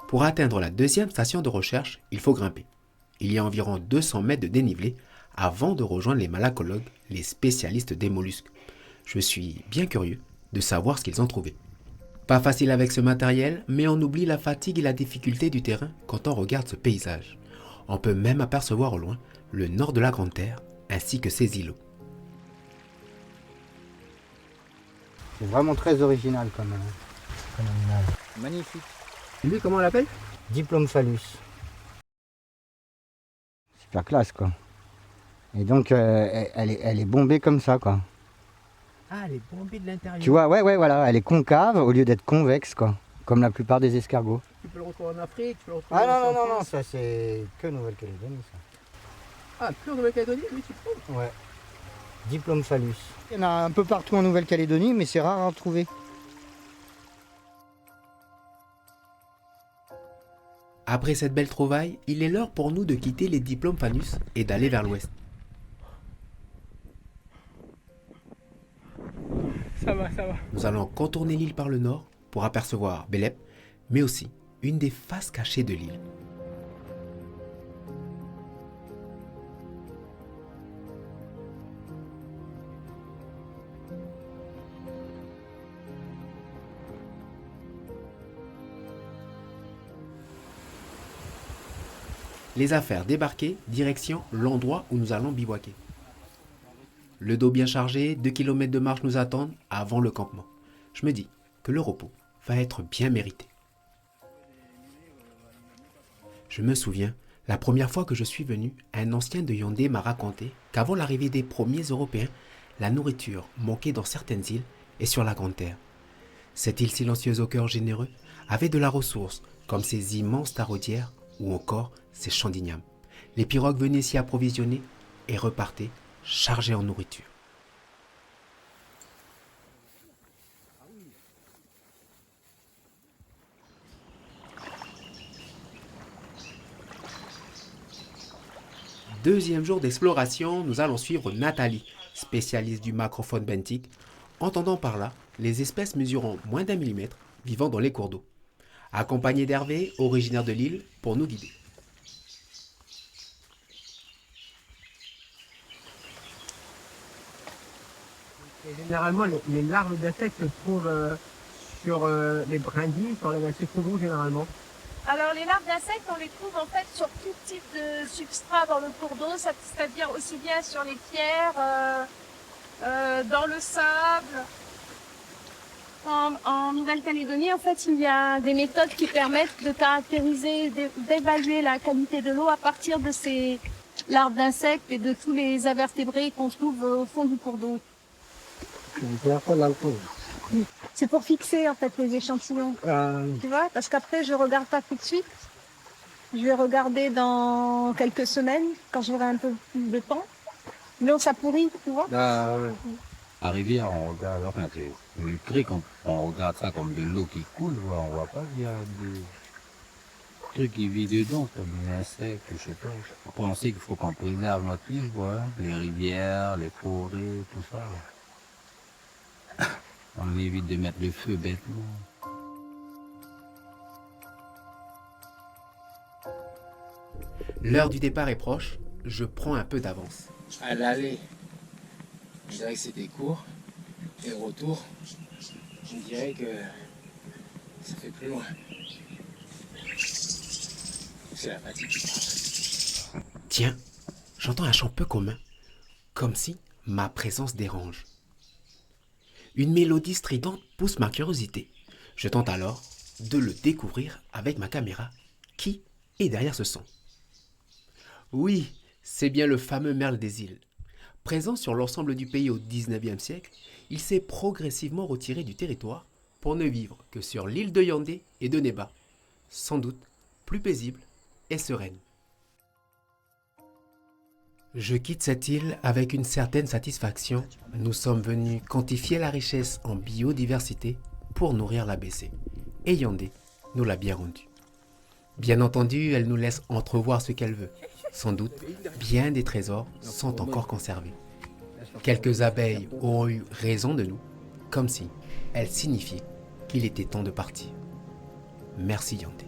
Pour atteindre la deuxième station de recherche, il faut grimper. Il y a environ 200 mètres de dénivelé avant de rejoindre les malacologues, les spécialistes des mollusques. Je suis bien curieux de savoir ce qu'ils ont trouvé. Pas facile avec ce matériel, mais on oublie la fatigue et la difficulté du terrain quand on regarde ce paysage. On peut même apercevoir au loin le nord de la Grande Terre ainsi que ses îlots. C'est vraiment très original comme animal. Magnifique. Lui, comment on l'appelle? Diplomphalus. Super classe quoi. Et donc elle est bombée comme ça quoi. Ah, elle est bombée de l'intérieur. Tu vois, ouais, voilà, elle est concave au lieu d'être convexe quoi. Comme la plupart des escargots. Tu peux le retrouver en Afrique, tu peux le retrouver Ah non, ça c'est que Nouvelle-Calédonie ça. Ah, plus en Nouvelle-Calédonie, lui, tu trouves? Ouais. Diplomphalus. Il y en a un peu partout en Nouvelle-Calédonie, mais c'est rare à retrouver. Après cette belle trouvaille, il est l'heure pour nous de quitter les Diplomphalus et d'aller vers l'ouest. Ça va, ça va. Nous allons contourner l'île par le nord pour apercevoir Belep, mais aussi une des faces cachées de l'île. Les affaires débarquées, direction l'endroit où nous allons bivouaquer. Le dos bien chargé, 2 km de marche nous attendent avant le campement. Je me dis que le repos va être bien mérité. Je me souviens, la première fois que je suis venu, un ancien de Yaoundé m'a raconté qu'avant l'arrivée des premiers Européens, la nourriture manquait dans certaines îles et sur la Grande Terre. Cette île silencieuse au cœur généreux avait de la ressource, comme ces immenses taraudières ou encore ces champs d'igname. Les pirogues venaient s'y approvisionner et repartaient chargées en nourriture. Deuxième jour d'exploration, nous allons suivre Nathalie, spécialiste du macrofaune benthique, entendant par là les espèces mesurant moins d'1 millimètre vivant dans les cours d'eau, accompagnée d'Hervé, originaire de l'île, pour nous guider. Et généralement, les larves d'insectes se trouvent sur les brindilles, sur les insectes généralement. Alors les larves d'insectes, on les trouve en fait sur tout type de substrat dans le cours d'eau, c'est-à-dire aussi bien sur les pierres, dans le sable. En Nouvelle-Calédonie, en fait, il y a des méthodes qui permettent de caractériser, d'évaluer la qualité de l'eau à partir de ces larves d'insectes et de tous les invertébrés qu'on trouve au fond du cours d'eau. C'est pour fixer en fait les échantillons. Tu vois, parce qu'après je regarde pas tout de suite. Je vais regarder dans quelques semaines quand j'aurai un peu plus de temps. L'eau ça pourrit, tu vois. La rivière, on regarde, enfin, c'est une crique, on regarde ça comme de l'eau qui coule, on voit pas qu'il y a des trucs qui vivent dedans, comme des insectes, je sais pas. On pensait qu'il faut qu'on préserve notre île, quoi, hein. Les rivières, les forêts, tout ça. On évite de mettre le feu bêtement. L'heure du départ est proche, je prends un peu d'avance. À l'aller, je dirais que c'était court. Et au retour, je dirais que ça fait plus loin. C'est la fatigue qui parle. Tiens, j'entends un chant peu commun, comme si ma présence dérange. Une mélodie stridente pousse ma curiosité. Je tente alors de le découvrir avec ma caméra. Qui est derrière ce son? Oui, c'est bien le fameux merle des îles. Présent sur l'ensemble du pays au XIXe siècle, il s'est progressivement retiré du territoire pour ne vivre que sur l'île de Yaoundé et de Néba, sans doute plus paisible et sereine. Je quitte cette île avec une certaine satisfaction. Nous sommes venus quantifier la richesse en biodiversité pour nourrir l'ABC. Et Yaoundé nous l'a bien rendu. Bien entendu, elle nous laisse entrevoir ce qu'elle veut. Sans doute, bien des trésors sont encore conservés. Quelques abeilles auront eu raison de nous, comme si elles signifiaient qu'il était temps de partir. Merci Yaoundé.